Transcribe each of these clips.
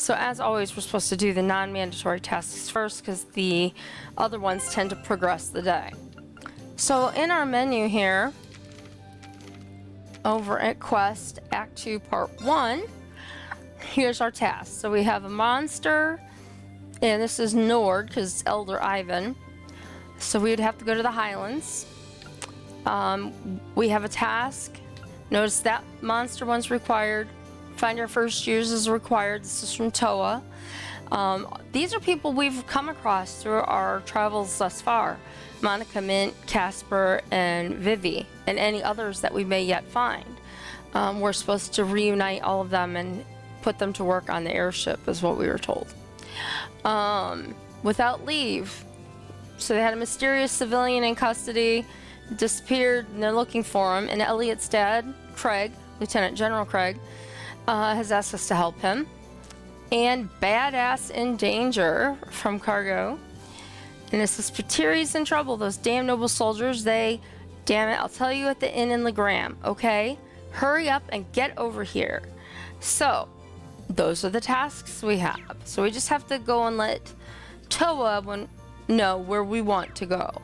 So as always, we're supposed to do the non-mandatory tasks first because the other ones tend to progress the day. So in our menu here, over at Quest, Act 2, Part 1, here's our task. So we have a monster, and this is Nord because it's Elder Ivan. So we would have to go to the Highlands. We have a task. Notice that monster one's required. Find our first years is required. This is from Toa. These are people we've come across through our travels thus far. Monica, Mint, Casper, and Vivi, and any others that we may yet find. We're supposed to reunite all of them and put them to work on the airship, is what we were told. Without leave. So they had a mysterious civilian in custody, disappeared, and they're looking for him. And Elliot's dad, Craig, Lieutenant General Craig, has asked us to help him. And Badass in Danger from Cargo. And this is Patiri's in trouble. Those damn noble soldiers, damn it, I'll tell you at the inn in Legram, okay? Hurry up and get over here. So, those are the tasks we have. So we just have to go and let Toa know where we want to go.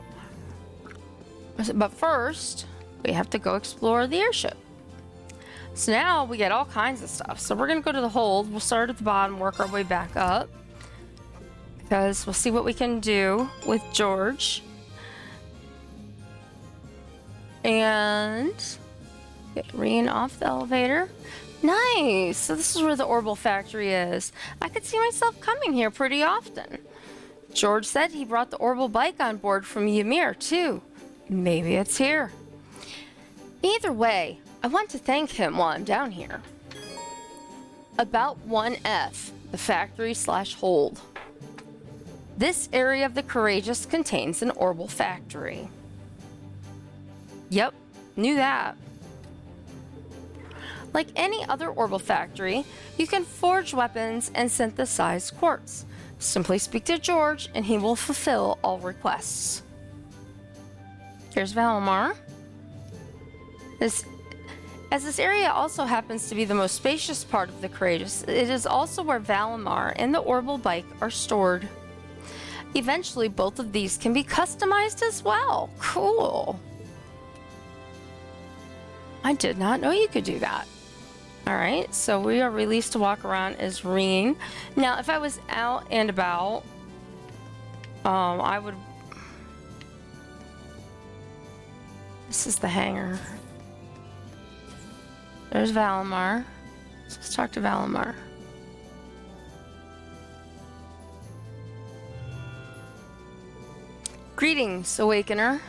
But first, we have to go explore the airship. So now we get all kinds of stuff. So we're going to go to the hold. We'll start at the bottom, work our way back up. Because we'll see what we can do with George. And get Reen off the elevator. Nice! So this is where the Orbital Factory is. I could see myself coming here pretty often. George said he brought the Orbital bike on board from Ymir too. Maybe it's here. Either way, I want to thank him while I'm down here. About 1F, the factory/hold. This area of the Courageous contains an Orbital Factory. Yep, knew that. Like any other Orbital Factory, you can forge weapons and synthesize quartz. Simply speak to George and he will fulfill all requests. Here's Valimar. As this area also happens to be the most spacious part of the Courageous, it is also where Valimar and the Orbital bike are stored. Eventually, both of these can be customized as well. Cool. I did not know you could do that. Alright, so we are released to walk around as Reen. Now, if I was out and about, I would... This is the hangar. There's Valimar. Let's talk to Valimar. Greetings, Awakener.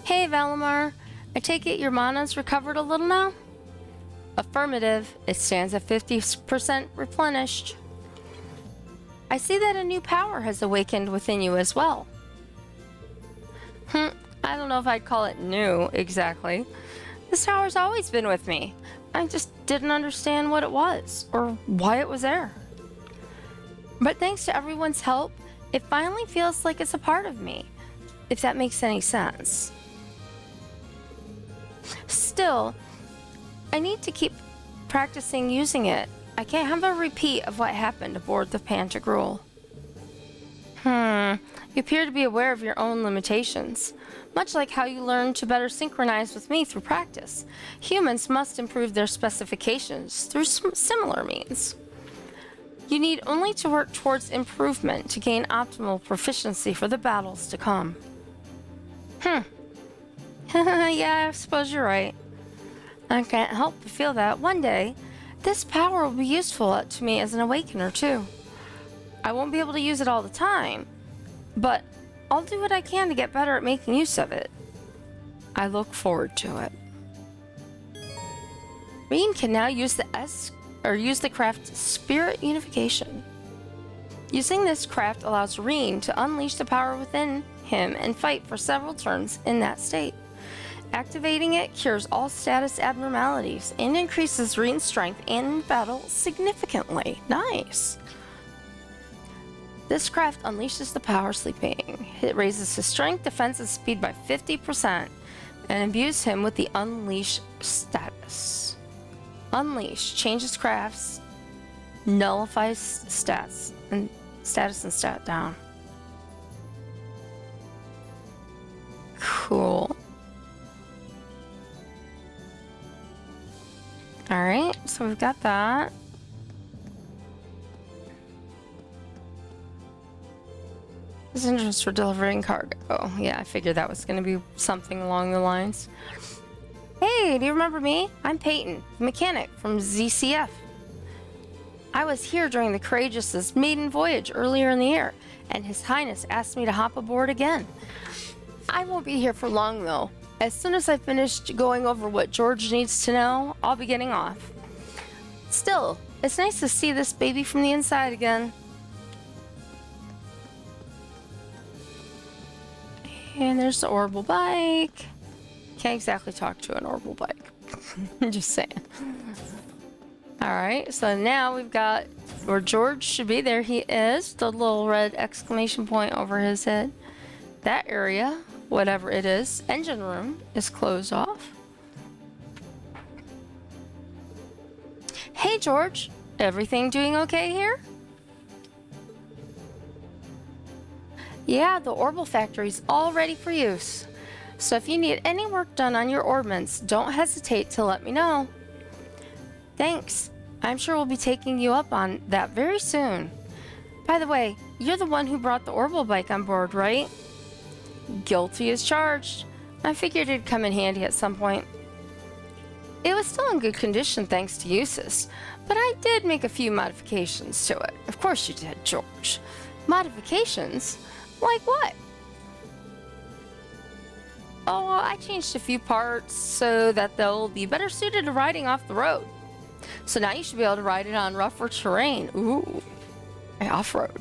Hey, Valimar. I take it your mana's recovered a little now? Affirmative. It stands at 50% replenished. I see that a new power has awakened within you as well. I don't know if I'd call it new, exactly. This power's always been with me. I just didn't understand what it was, or why it was there. But thanks to everyone's help, it finally feels like it's a part of me, if that makes any sense. Still, I need to keep practicing using it. I can't have a repeat of what happened aboard the Pantagruel. You appear to be aware of your own limitations. Much like how you learn to better synchronize with me through practice, humans must improve their specifications through similar means. You need only to work towards improvement to gain optimal proficiency for the battles to come. Yeah, I suppose you're right. I can't help but feel that one day, this power will be useful to me as an awakener too. I won't be able to use it all the time, but I'll do what I can to get better at making use of it. I look forward to it. Reen can now use the craft Spirit Unification. Using this craft allows Reen to unleash the power within him and fight for several turns in that state. Activating it cures all status abnormalities and increases Reen's strength in battle significantly. Nice. This craft unleashes the power sleeping. It raises his strength, defense, and speed by 50% and imbues him with the Unleash status. Unleash. Changes crafts. Nullifies stats. And status and stat down. Cool. Alright, so we've got that. This interest for delivering cargo. Oh, yeah, I figured that was going to be something along the lines. Hey, do you remember me? I'm Peyton, the mechanic from ZCF. I was here during the Courageous' maiden voyage earlier in the year, and His Highness asked me to hop aboard again. I won't be here for long, though. As soon as I finished going over what George needs to know, I'll be getting off. Still, it's nice to see this baby from the inside again. And there's the orbital bike. Can't exactly talk to an orbital bike. I'm just saying. Alright, so now we've got where George should be. There he is. The little red exclamation point over his head. That area, whatever it is, engine room, is closed off. Hey George, everything doing okay here? Yeah, the Orbital Factory's all ready for use. So if you need any work done on your ordnance, don't hesitate to let me know. Thanks. I'm sure we'll be taking you up on that very soon. By the way, you're the one who brought the orbital bike on board, right? Guilty as charged. I figured it'd come in handy at some point. It was still in good condition thanks to uses, but I did make a few modifications to it. Of course you did, George. Modifications? Like what? Oh, I changed a few parts so that they'll be better suited to riding off the road. So now you should be able to ride it on rougher terrain. Ooh, off-road.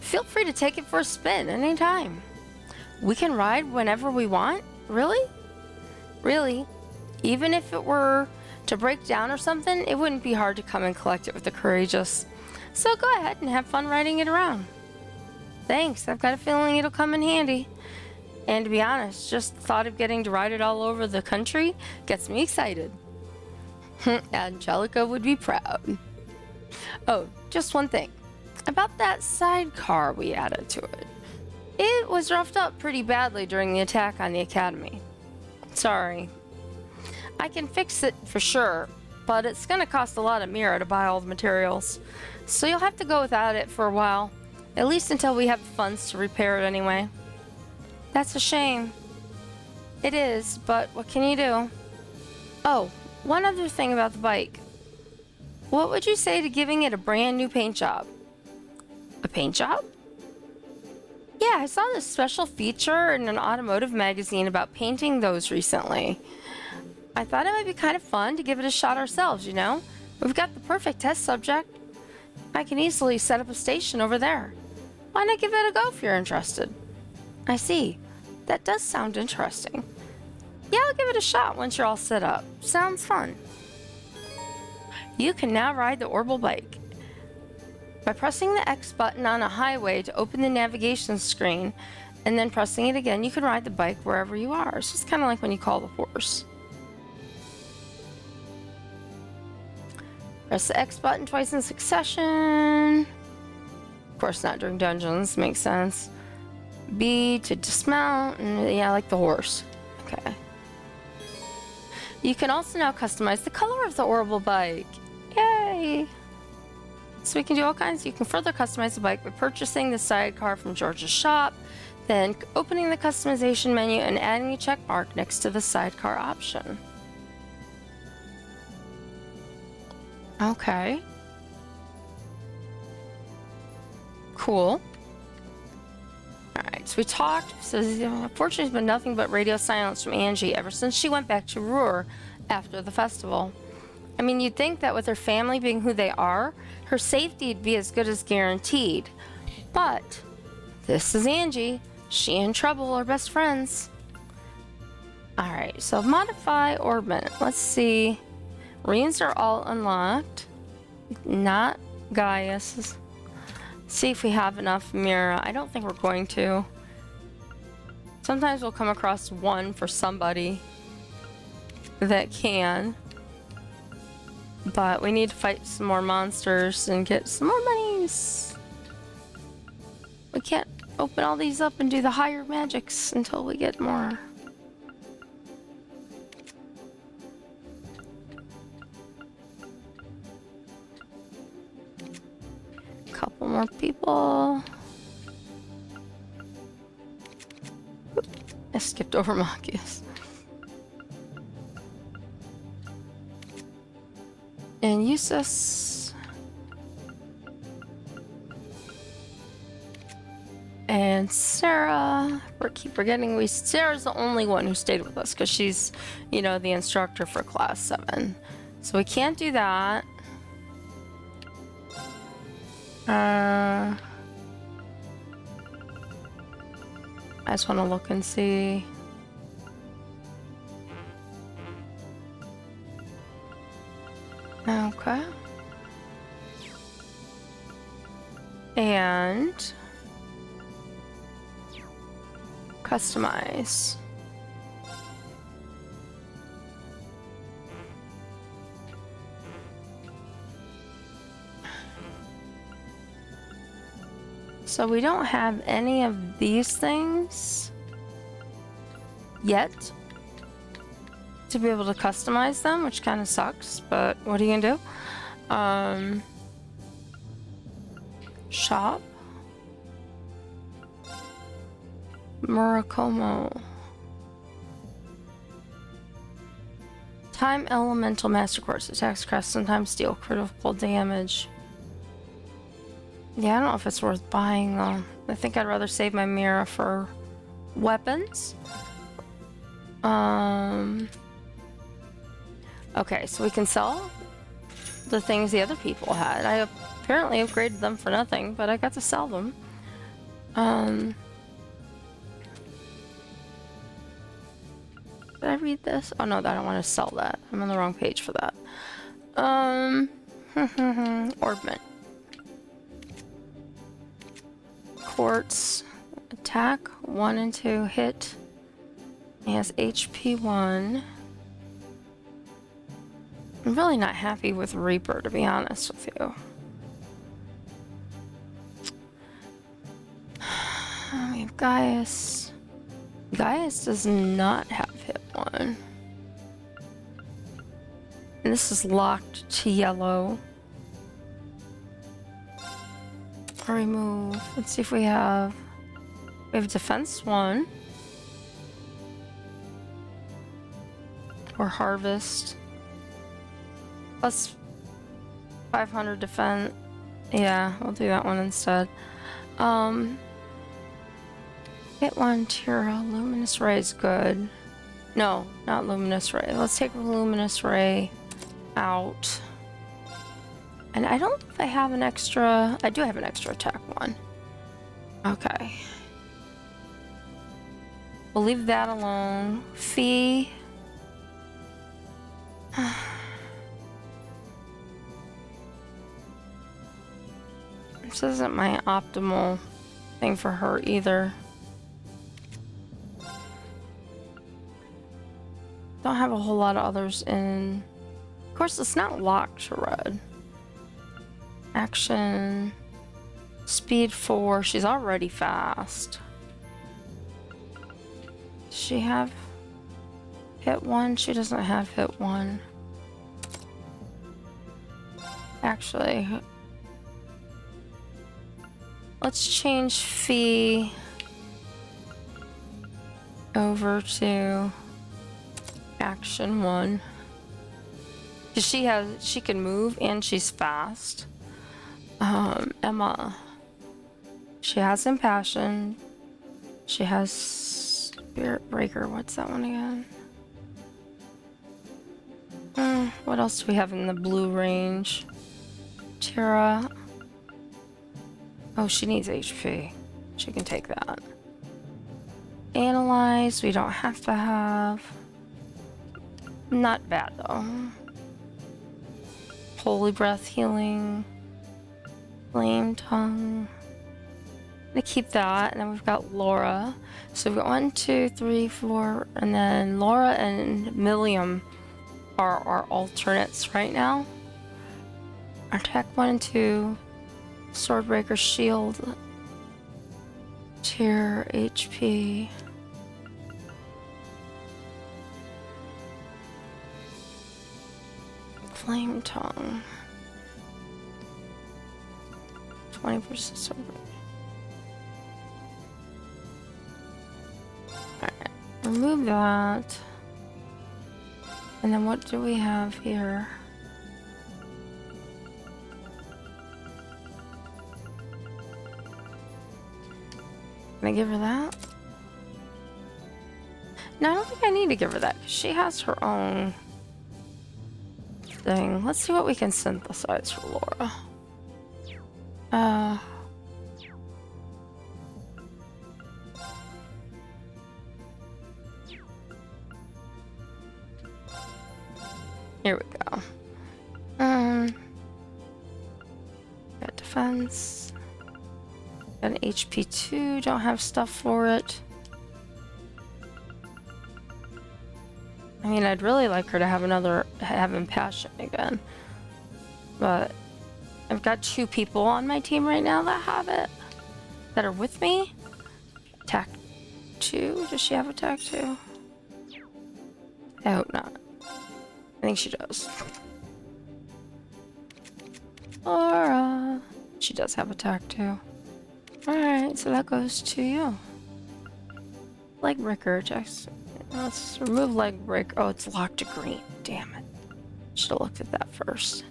Feel free to take it for a spin anytime. We can ride whenever we want? Really? Really? Even if it were to break down or something, it wouldn't be hard to come and collect it with the Courageous. So go ahead and have fun riding it around. Thanks, I've got a feeling it'll come in handy. And to be honest, just the thought of getting to ride it all over the country gets me excited. Angelica would be proud. Oh, just one thing. About that sidecar we added to it. It was roughed up pretty badly during the attack on the Academy. Sorry. I can fix it for sure, but it's gonna cost a lot of Mira to buy all the materials. So you'll have to go without it for a while. At least until we have the funds to repair it anyway. That's a shame. It is, but what can you do? Oh, one other thing about the bike. What would you say to giving it a brand new paint job? A paint job? Yeah, I saw this special feature in an automotive magazine about painting those recently. I thought it might be kind of fun to give it a shot ourselves, you know? We've got the perfect test subject. I can easily set up a station over there. Why not give it a go if you're interested? I see. That does sound interesting. Yeah, I'll give it a shot once you're all set up. Sounds fun. You can now ride the orbital bike. By pressing the X button on a highway to open the navigation screen, and then pressing it again, you can ride the bike wherever you are. It's just kind of like when you call the horse. Press the X button twice in succession. Of course, not during dungeons. Makes sense. B to dismount, and yeah, like the horse. Okay. You can also now customize the color of the orbital bike. Yay! So we can do all kinds. You can further customize the bike by purchasing the sidecar from George's shop, then opening the customization menu and adding a check mark next to the sidecar option. Okay. Cool. Alright, so we talked. So unfortunately, there's been nothing but radio silence from Angie ever since she went back to Ruhr after the festival. I mean, you'd think that with her family being who they are, her safety would be as good as guaranteed. But this is Angie. She and Trouble are best friends. Alright, so modify orbit. Let's see. Marines are all unlocked. Not Gaius. See if we have enough Mira. I don't think we're going to. Sometimes we'll come across one for somebody that can. But we need to fight some more monsters and get some more monies. We can't open all these up and do the higher magics until we get more. Couple more people. I skipped over Machias. And Eustace. And Sarah. We keep forgetting Sarah's the only one who stayed with us because she's, you know, the instructor for class 7. So we can't do that. I just want to look and see. Okay. And customize. So we don't have any of these things yet to be able to customize them, which kind of sucks, but what are you gonna do? Shop. Murakomo. Time Elemental Master Course. Attacks crest, sometimes deal critical damage. Yeah, I don't know if it's worth buying though. I think I'd rather save my Mira for weapons. Okay, so we can sell the things the other people had. I apparently upgraded them for nothing, but I got to sell them. Did I read this? Oh no, I don't want to sell that. I'm on the wrong page for that. Orbment. Quartz. Attack 1 and 2 hit. He has HP 1. I'm really not happy with Reaper, to be honest with you. We have Gaius. Gaius does not have hit 1. And this is locked to yellow. Remove. Let's see if we have defense 1. Or harvest. Plus 500 defense. Yeah, we'll do that one instead. Hit 1, Tira. Luminous Ray is good. No, not Luminous Ray. Let's take Luminous Ray out. And I don't know if I have an extra... I do have an extra attack 1. Okay. We'll leave that alone. Fee. This isn't my optimal thing for her either. Don't have a whole lot of others in... Of course, it's not locked to red. Action. Speed 4. She's already fast. Does she have hit 1? She doesn't have hit 1. Actually, let's change Fee over to action 1. She can move and she's fast. Emma. She has Impassion. She has Spirit Breaker. What's that one again? What else do we have in the blue range? Tira. Oh, she needs HP. She can take that. Analyze. We don't have to have. Not bad though. Holy Breath Healing. Flame Tongue. I'm gonna keep that, and then we've got Laura. So we've got 1, 2, 3, 4, and then Laura and Milliam are our alternates right now. Attack 1 and 2. Swordbreaker shield. Tier HP. Flame tongue. 20% sword. Alright, remove that. And then what do we have here? Can I give her that? No, I don't think I need to give her that because she has her own thing. Let's see what we can synthesize for Laura. Here we go. Got defense. Got an HP 2, don't have stuff for it. I mean, I'd really like her to have have impassion again. But I've got 2 people on my team right now that have it. That are with me. Attack 2, does she have attack 2? I hope not. I think she does. Laura. She does have attack 2. Alright, so that goes to you. Leg breaker, Jackson. Let's remove leg breaker. Oh, it's locked to green. Damn it. Should have looked at that first.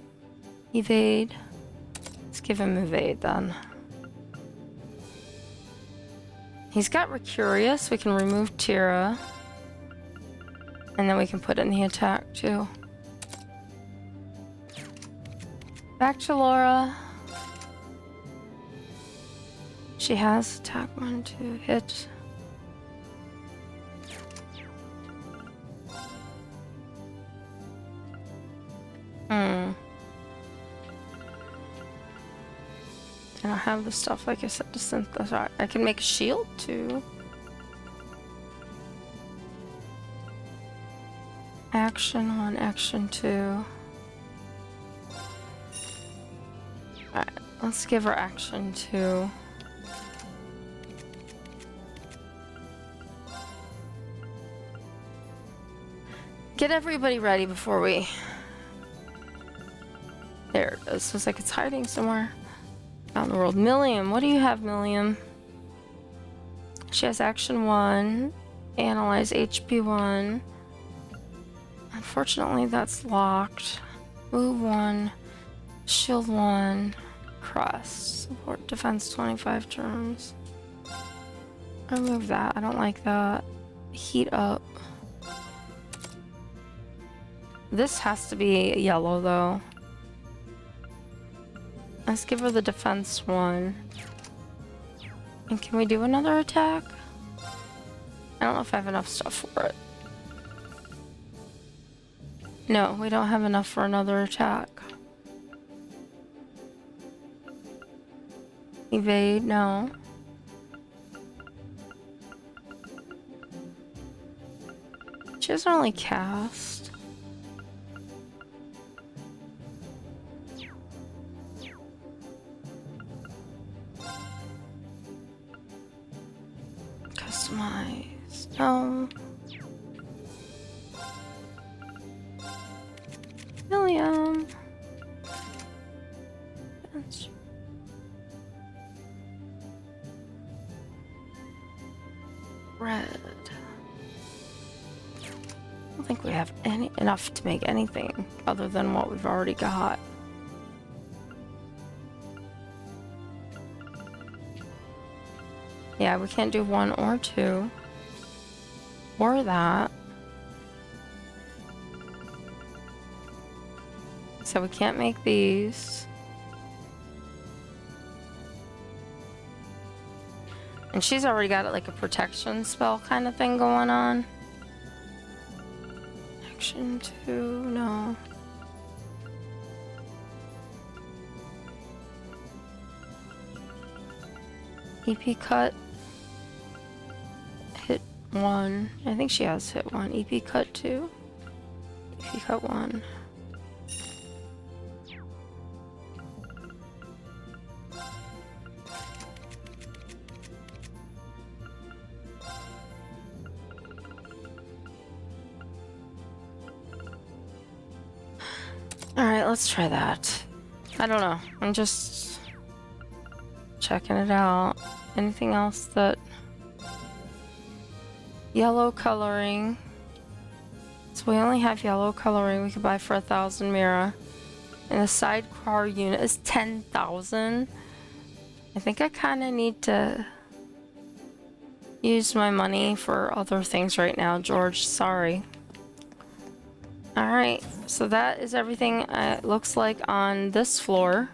Evade. Let's give him evade then. He's got Couragous. We can remove Tira. And then we can put in the attack too. Back to Laura. She has attack 1 to hit. I don't have the stuff, like I said, to synthesize. I can make a shield too. Action 1, action 2. Alright, let's give her action 2. Get everybody ready before we... There it is. Looks like it's hiding somewhere out in the world. Milliam, what do you have, Milliam? She has action 1. Analyze HP 1. Unfortunately, that's locked. Move 1. Shield 1. Crust. Support defense 25 turns. Remove that. I don't like that. Heat up. This has to be yellow, though. Let's give her the defense 1. And can we do another attack? I don't know if I have enough stuff for it. No, we don't have enough for another attack. Evade, no. She doesn't really cast. Customize, no. William. Red. I don't think we have enough to make anything other than what we've already got. Yeah, we can't do 1 or 2. Or that. So we can't make these. And she's already got it like a protection spell kind of thing going on. Action 2, no. EP cut. Hit 1. I think she has hit 1. EP cut 2. EP cut 1. let's try that. I don't know. I'm just checking it out. Anything else that... Yellow coloring. So we only have yellow coloring we could buy for 1,000 Mira. And the sidecar unit is 10,000. I think I kind of need to use my money for other things right now, George. Sorry. Alright, so that is everything it looks like on this floor.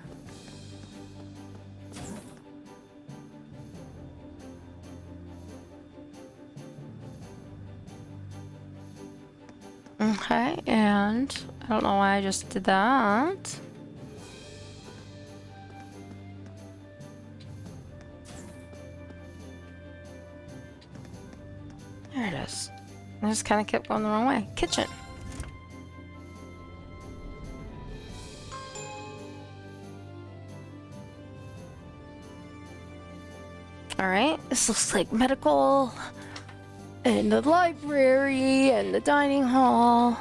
Okay, and I don't know why I just did that. There it is. I just kind of kept going the wrong way. Kitchen. Alright, this looks like medical, and the library, and the dining hall.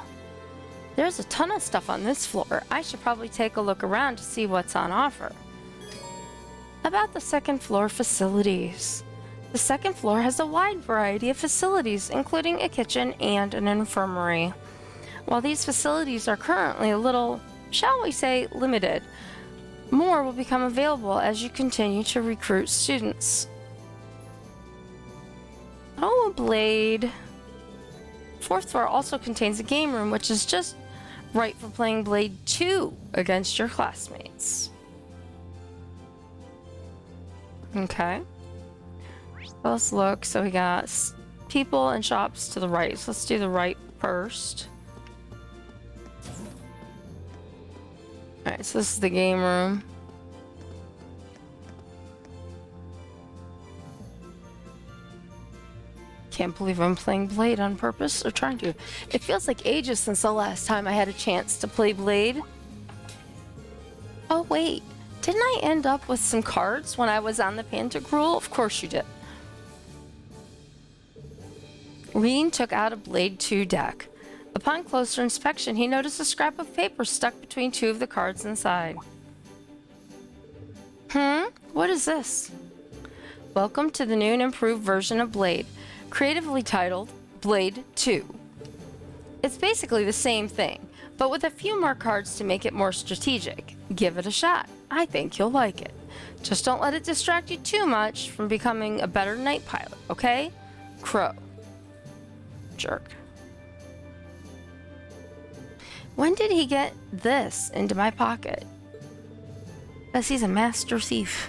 There's a ton of stuff on this floor. I should probably take a look around to see what's on offer. About the second floor facilities. The second floor has a wide variety of facilities, including a kitchen and an infirmary. While these facilities are currently a little, shall we say, limited, more will become available as you continue to recruit students. Oh, a blade. Fourth floor also contains a game room, which is just right for playing Blade 2 against your classmates. Okay. Let's look. So we got people and shops to the right. So let's do the right first. Alright, so this is the game room. Can't believe I'm playing Blade on purpose, or trying to. It feels like ages since the last time I had a chance to play Blade. Oh wait, didn't I end up with some cards when I was on the Pantagruel? Of course you did. Lean took out a Blade 2 deck. Upon closer inspection, he noticed a scrap of paper stuck between two of the cards inside. What is this? Welcome to the new and improved version of Blade, creatively titled Blade 2. It's basically the same thing, but with a few more cards to make it more strategic. Give it a shot. I think you'll like it. Just don't let it distract you too much from becoming a better night pilot, okay? Crow. Jerk. When did he get this into my pocket? Because he's a master thief.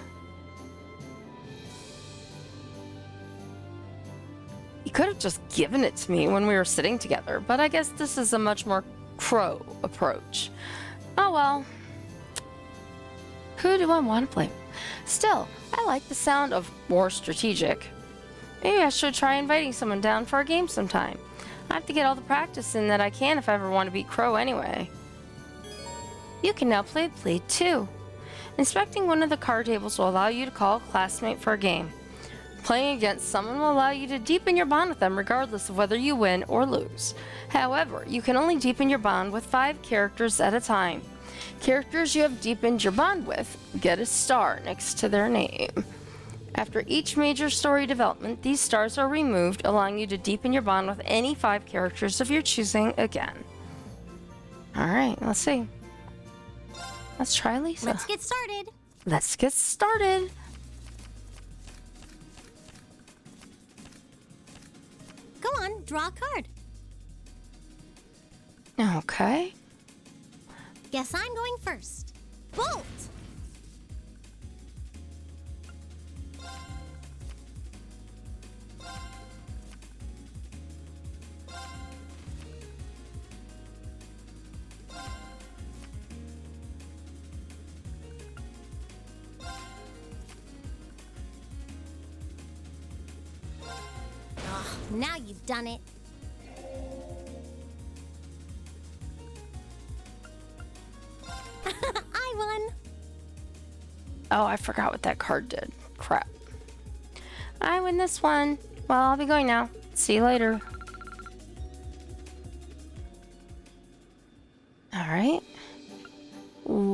He could have just given it to me when we were sitting together, but I guess this is a much more Crow approach. Oh well. Who do I want to play? Still, I like the sound of more strategic. Maybe I should try inviting someone down for a game sometime. I have to get all the practice in that I can if I ever want to beat Crow anyway. You can now play Blade 2. Inspecting one of the card tables will allow you to call a classmate for a game. Playing against someone will allow you to deepen your bond with them regardless of whether you win or lose. However, you can only deepen your bond with 5 characters at a time. Characters you have deepened your bond with get a star next to their name. After each major story development, these stars are removed, allowing you to deepen your bond with any 5 characters of your choosing again. Alright, let's see. Let's try Lisa. Let's get started. Let's get started. Go on, draw a card. Okay. Guess I'm going first. Bolt! Now you've done it. I won. Oh, I forgot what that card did. Crap. I win this one. Well, I'll be going now. See you later. Alright.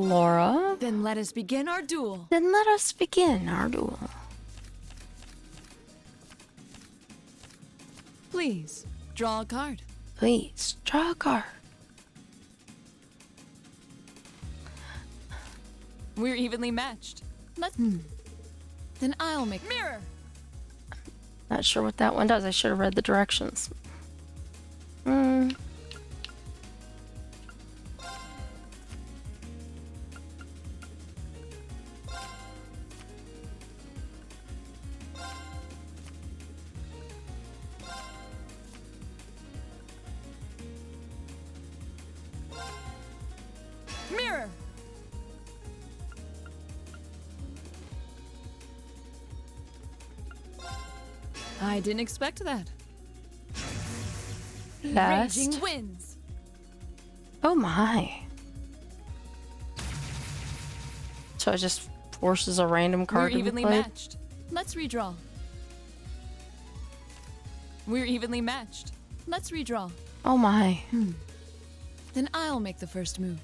Laura. Then let us begin our duel. Then let us begin our duel. Please, draw a card. Please, draw a card. We're evenly matched. Let's... Then I'll make... Mirror! Not sure what that one does. I should have read the directions. Mirror! I didn't expect that. Last. Raging winds. Oh my. So it just forces a random We're card to be evenly played? matched. Let's redraw. We're evenly matched. Let's redraw. Oh my. Then I'll make the first move.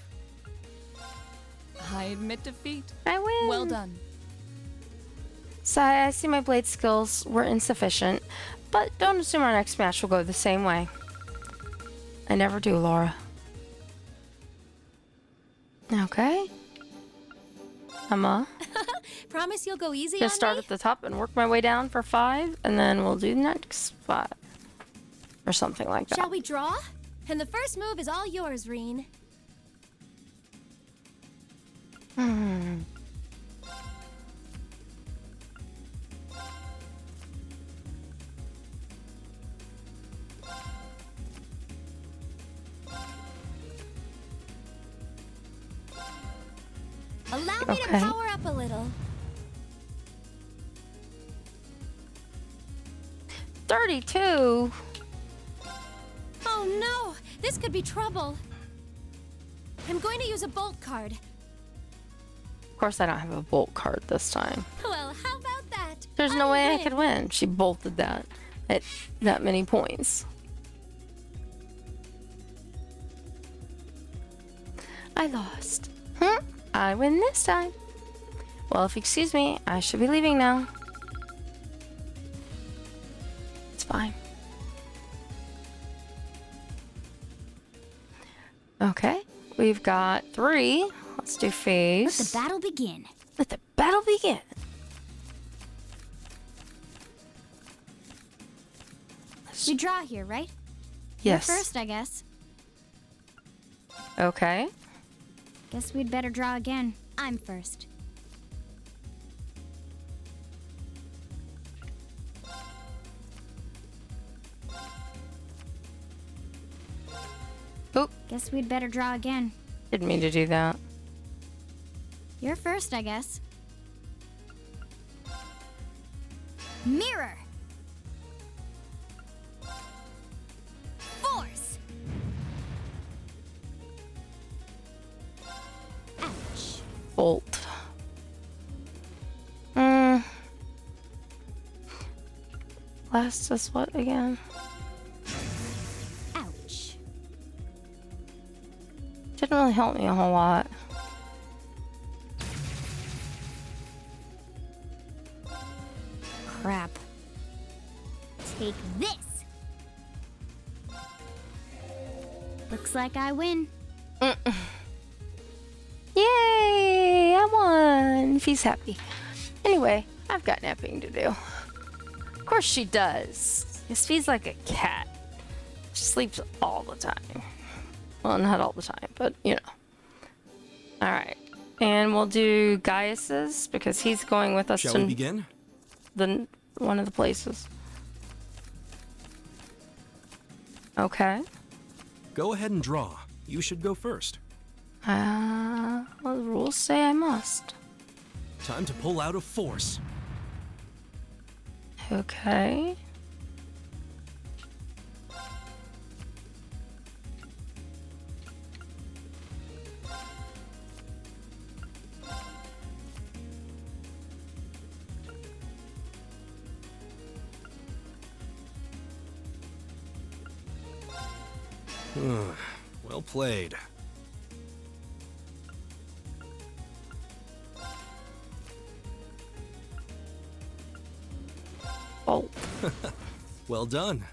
I admit defeat. I win. Well done. So I see my blade skills were insufficient, but don't assume our next match will go the same way. I never do, Laura. Okay. Promise you'll go easy Just on start me? at the top and work my way down for 5, and then we'll do the next 5. Or something like that. Shall we draw? And the first move is all yours, Reen. Allow me to Okay. power up a little. 32? Oh no! This could be trouble. I'm going to use a bolt card. Of course I don't have a bolt card this time. Well, how about that? There's no way I could win. She bolted that at that many points. I lost. I win this time. Well, if you excuse me, I should be leaving now. It's fine. Okay, we've got 3. Let's do face. Let the battle begin. Let the battle begin. We draw here, right? Yes. You're first, I guess. Okay. Guess we'd better draw again. I'm first. Oop, Guess we'd better draw again. didn't mean to do that. You're first, I guess. Mirror. Force. Ouch. Bolt. Last is what again? Ouch. Didn't really help me a whole lot. Crap. Take this. Looks like I win. Yay! I won! If he's happy. Anyway, I've got napping to do. Of course she does. This feels like a cat. She sleeps all the time. Well, not all the time, but you know. Alright. And we'll do Gaius's because he's going with us Shall to we begin? one of the places. Okay. Go ahead and draw. You should go first. Well, the rules say I must. Time to pull out a force. Okay. Well played. Oh, Well done.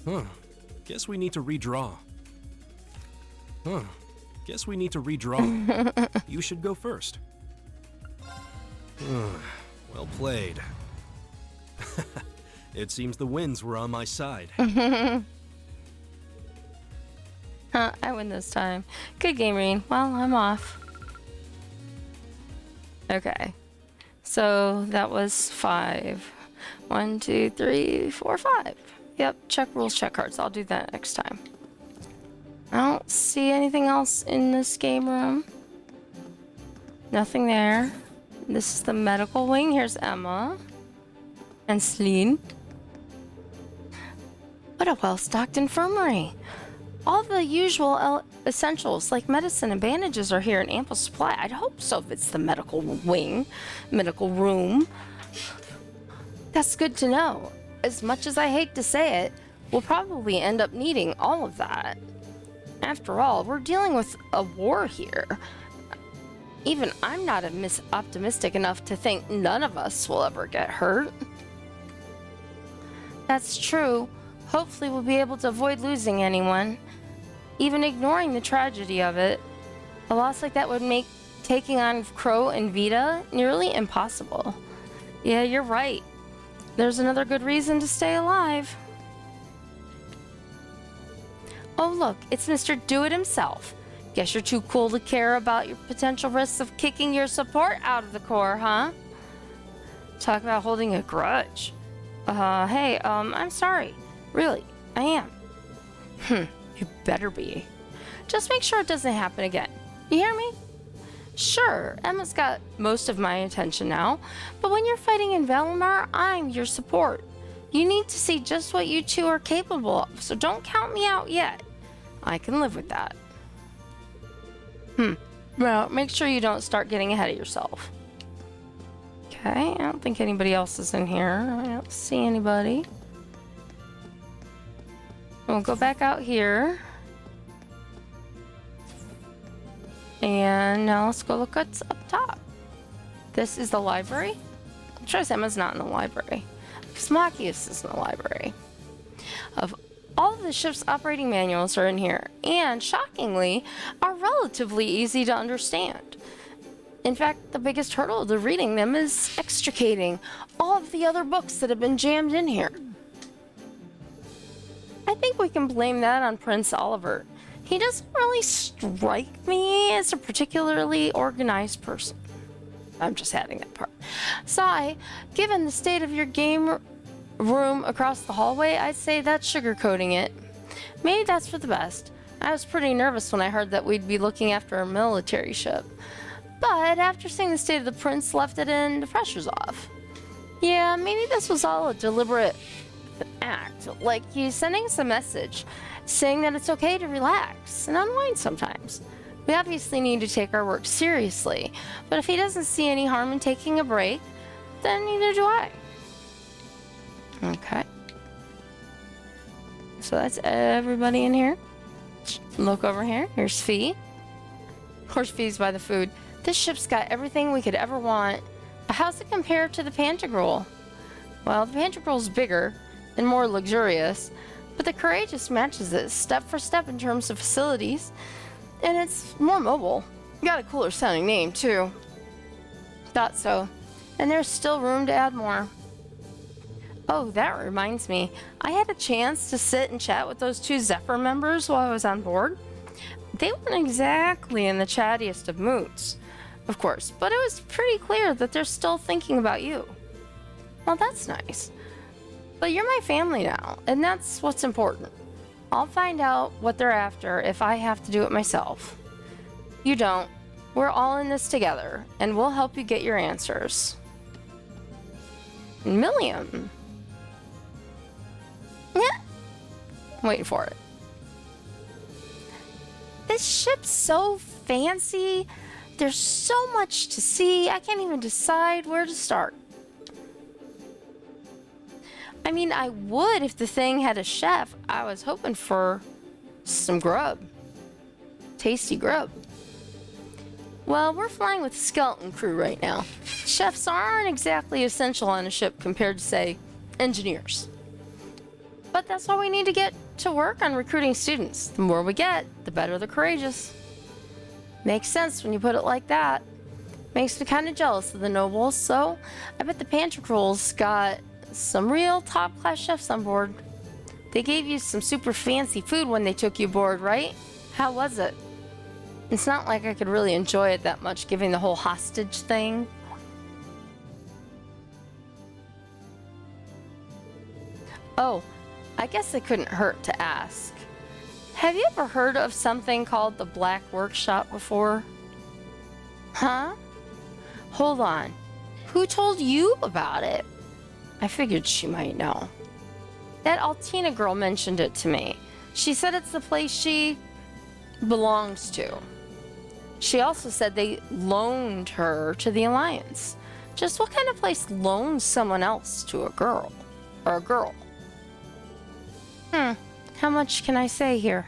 Huh. Guess we need to redraw. Huh. Guess we need to redraw. You should go first. Well played. It seems the winds were on my side. I win this time. Good game, Reen. Well, I'm off. Okay. So that was 5. 1, 2, 3, 4, 5. Yep, check rules, check cards. I'll do that next time. I don't see anything else in this game room. Nothing there. This is the medical wing. Here's Emma. And Celine. What a well-stocked infirmary. All the usual essentials like medicine and bandages are here in ample supply. I'd hope so if it's the medical wing, medical room. That's good to know. As much as I hate to say it, we'll probably end up needing all of that. After all, we're dealing with a war here. Even I'm not optimistic enough to think none of us will ever get hurt. That's true. Hopefully we'll be able to avoid losing anyone. Even ignoring the tragedy of it, a loss like that would make taking on Crow and Vita nearly impossible. Yeah, you're right. There's another good reason to stay alive. Oh look, it's Mr. Do-It himself. Guess you're too cool to care about your potential risks of kicking your support out of the Corps, huh? Talk about holding a grudge. Hey, I'm sorry. Really, I am. You better be. Just make sure it doesn't happen again. You hear me? Sure, Emma's got most of my attention now, but when you're fighting in Valimar, I'm your support. You need to see just what you two are capable of, so don't count me out yet. I can live with that. Well, make sure you don't start getting ahead of yourself. Okay, I don't think anybody else is in here. I don't see anybody. We'll go back out here. And now let's go look what's up top. This is the library. I'm sure Emma's not in the library. Because Machias is in the library. All of the ship's operating manuals are in here, and shockingly, are relatively easy to understand. In fact, the biggest hurdle to reading them is extricating all of the other books that have been jammed in here. I think we can blame that on Prince Oliver. He doesn't really strike me as a particularly organized person. I'm just adding that part. Sai, given the state of your game room across the hallway, I'd say that's sugarcoating it. Maybe that's for the best. I was pretty nervous when I heard that we'd be looking after a military ship. But after seeing the state of the prince left it in, the pressure's off. Yeah, maybe this was all a deliberate act. Like he's sending us a message saying that it's okay to relax and unwind sometimes. We obviously need to take our work seriously, but if he doesn't see any harm in taking a break, then neither do I. Okay. So that's everybody in here. Look over here. Here's Fee. Of course, Fee's by the food. This ship's got everything we could ever want. But how's it compare to the Pantagruel? Well, the Pantagruel's bigger and more luxurious, but the Courageous matches it step for step in terms of facilities, and it's more mobile. Got a cooler sounding name, too. Thought so. And there's still room to add more. Oh, that reminds me. I had a chance to sit and chat with those 2 Zephyr members while I was on board. They weren't exactly in the chattiest of moods, of course, but it was pretty clear that they're still thinking about you. Well, that's nice. But you're my family now, and that's what's important. I'll find out what they're after if I have to do it myself. You don't. We're all in this together, and we'll help you get your answers. Milliam. Yeah. I'm waiting for it. This ship's so fancy. There's so much to see. I can't even decide where to start. I mean, I would if the thing had a chef. I was hoping for some grub. Tasty grub. Well, we're flying with a skeleton crew right now. Chefs aren't exactly essential on a ship compared to, say, engineers. But that's why we need to get to work on recruiting students. The more we get, the better the Courageous. Makes sense when you put it like that. Makes me kind of jealous of the nobles, so I bet the Pantricles got some real top-class chefs on board. They gave you some super fancy food when they took you aboard, right? How was it? It's not like I could really enjoy it that much, given the whole hostage thing. Oh, I guess it couldn't hurt to ask. Have you ever heard of something called the Black Workshop before? Huh? Hold on. Who told you about it? I figured she might know. That Altina girl mentioned it to me. She said it's the place she belongs to. She also said they loaned her to the Alliance. Just what kind of place loans someone else to a girl? Or a girl? How much can I say here?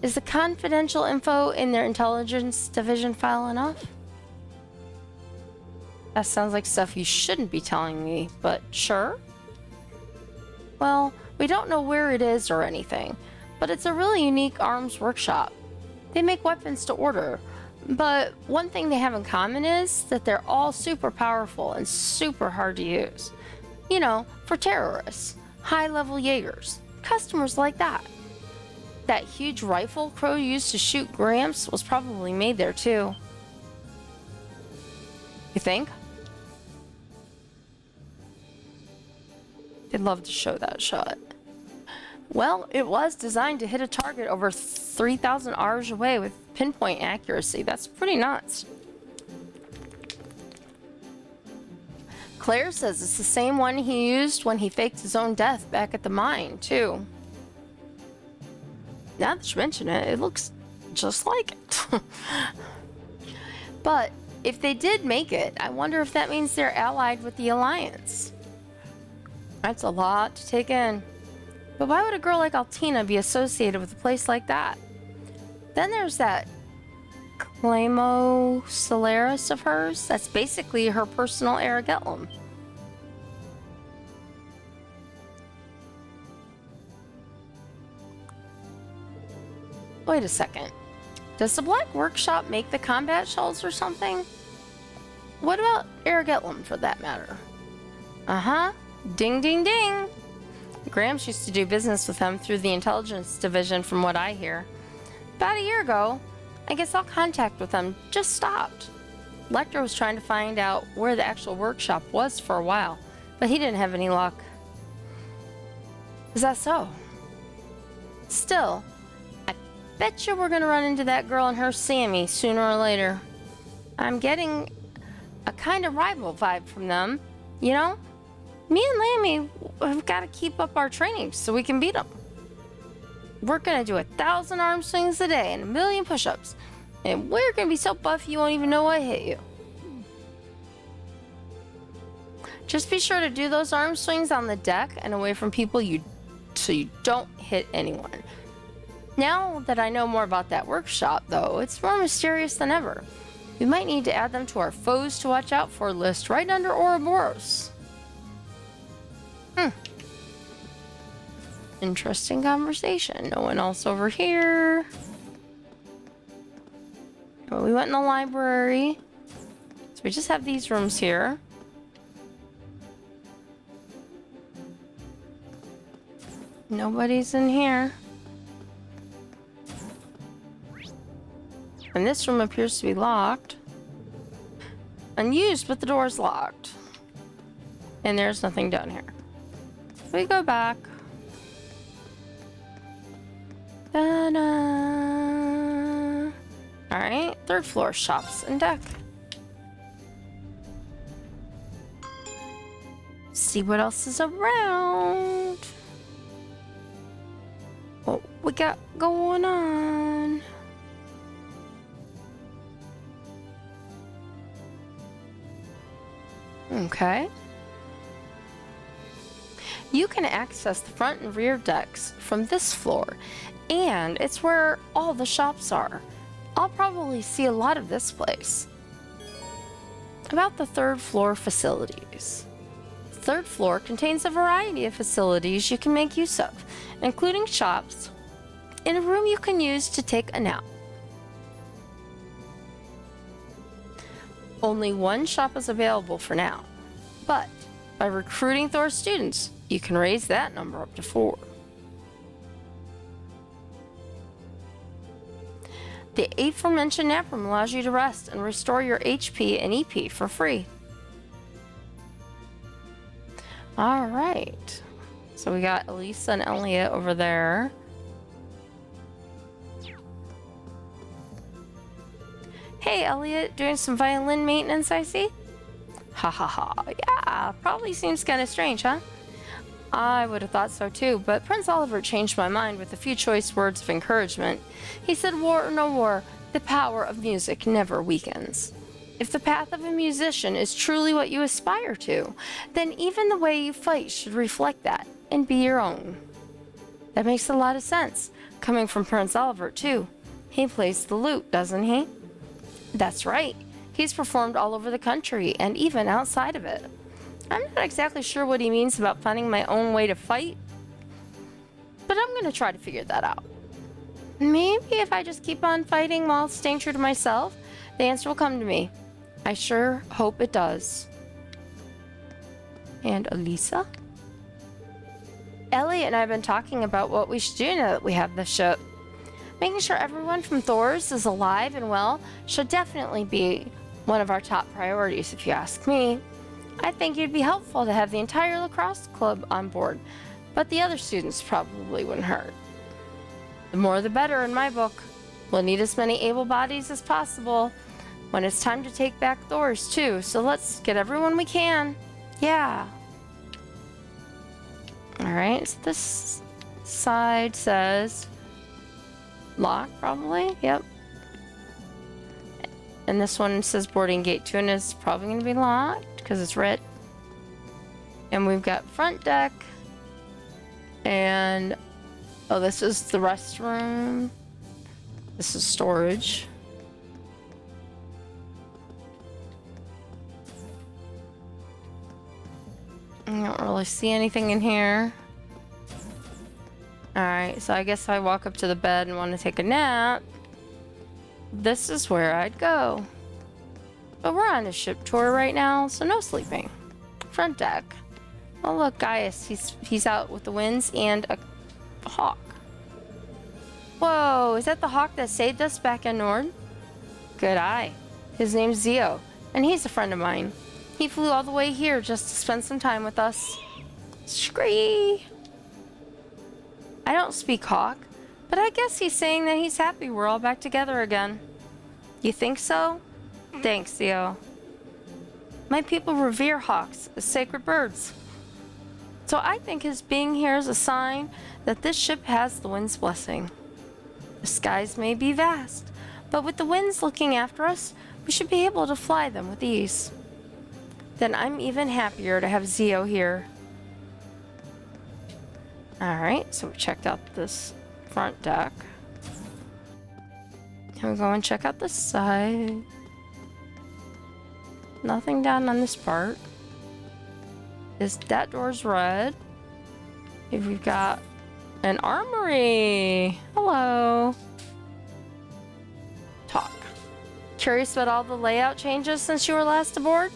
Is the confidential info in their intelligence division file enough? That sounds like stuff you shouldn't be telling me, but sure. Well, we don't know where it is or anything, but it's a really unique arms workshop. They make weapons to order, but one thing they have in common is that they're all super powerful and super hard to use. You know, for terrorists, high-level Jaegers, customers like that. That huge rifle Crow used to shoot Gramps was probably made there too. You think? They'd love to show that shot. Well, it was designed to hit a target over 3,000 Rs away with pinpoint accuracy. That's pretty nuts. Claire says it's the same one he used when he faked his own death back at the mine, too. Now that you mention it, it looks just like it. But if they did make it, I wonder if that means they're allied with the Alliance. That's a lot to take in. But why would a girl like Altina be associated with a place like that? Then there's that Clamo Solaris of hers. That's basically her personal Aragetlum. Wait a second. Does the Black Workshop make the combat shells or something? What about Aragetlum for that matter? Uh-huh. Ding, ding, ding. Gramps used to do business with them through the intelligence division from what I hear. About a year ago, I guess all contact with them just stopped. Lecter was trying to find out where the actual workshop was for a while, but he didn't have any luck. Is that so? Still, I bet you we're gonna run into that girl and her Sammy sooner or later. I'm getting a kind of rival vibe from them, you know? Me and Lammy have got to keep up our training so we can beat them. We're gonna do 1,000 arm swings a day and 1,000,000 push-ups, and we're gonna be so buff you won't even know what hit you. Just be sure to do those arm swings on the deck and away from people so you don't hit anyone. Now that I know more about that workshop, though, it's more mysterious than ever. We might need to add them to our foes to watch out for list right under Ouroboros. Interesting conversation. No one else over here. Well, we went in the library. So we just have these rooms here. Nobody's in here. And this room appears to be locked. Unused, but the door's locked. And there's nothing down here. We go back. Ta-da! Alright, third floor, shops and deck. See what else is around. What we got going on? Okay. You can access the front and rear decks from this floor, and it's where all the shops are. I'll probably see a lot of this place. About the third floor facilities. The third floor contains a variety of facilities you can make use of, including shops and a room you can use to take a nap. Only one shop is available for now, but by recruiting Thor's students, you can raise that number up to 4. The aforementioned nap room allows you to rest and restore your HP and EP for free. Alright, so we got Elisa and Elliot over there. Hey Elliot, doing some violin maintenance I see? Ha ha ha, yeah, probably seems kind of strange, huh? I would have thought so too, but Prince Oliver changed my mind with a few choice words of encouragement. He said, war or no war, the power of music never weakens. If the path of a musician is truly what you aspire to, then even the way you fight should reflect that and be your own. That makes a lot of sense, coming from Prince Oliver too. He plays the lute, doesn't he? That's right. He's performed all over the country and even outside of it. I'm not exactly sure what he means about finding my own way to fight, but I'm gonna try to figure that out. Maybe if I just keep on fighting while staying true to myself, the answer will come to me. I sure hope it does. And Elisa? Elliot and I have been talking about what we should do now that we have the ship. Making sure everyone from Thor's is alive and well should definitely be one of our top priorities, if you ask me. I think it'd be helpful to have the entire lacrosse club on board, but the other students probably wouldn't hurt. The more the better in my book. We'll need as many able bodies as possible when it's time to take back Thor's too, so let's get everyone we can. Yeah. Alright, so this side says lock, probably. Yep. And this one says boarding gate 2 and it's probably going to be locked because it's red. And we've got front deck. And oh, this is the restroom. This is storage. I don't really see anything in here. Alright, so I guess I walk up to the bed and want to take a nap. This is where I'd go. But we're on a ship tour right now, so no sleeping. Front deck. Oh look, Gaius, he's out with the winds and a hawk. Whoa, is that the hawk that saved us back in Nord? Good eye. His name's Zio, and he's a friend of mine. He flew all the way here just to spend some time with us. Scree! I don't speak hawk, but I guess he's saying that he's happy we're all back together again. You think so? Thanks, Zio. My people revere hawks as sacred birds. So I think his being here is a sign that this ship has the wind's blessing. The skies may be vast, but with the winds looking after us, we should be able to fly them with ease. Then I'm even happier to have Zio here. Alright, so we checked out this front deck. Can we go and check out this side? Nothing down on this part. That door's red. We've got an armory. Hello. Talk. Curious about all the layout changes since you were last aboard?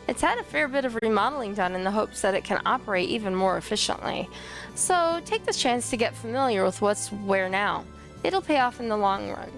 It's had a fair bit of remodeling done in the hopes that it can operate even more efficiently. So take this chance to get familiar with what's where now. It'll pay off in the long run.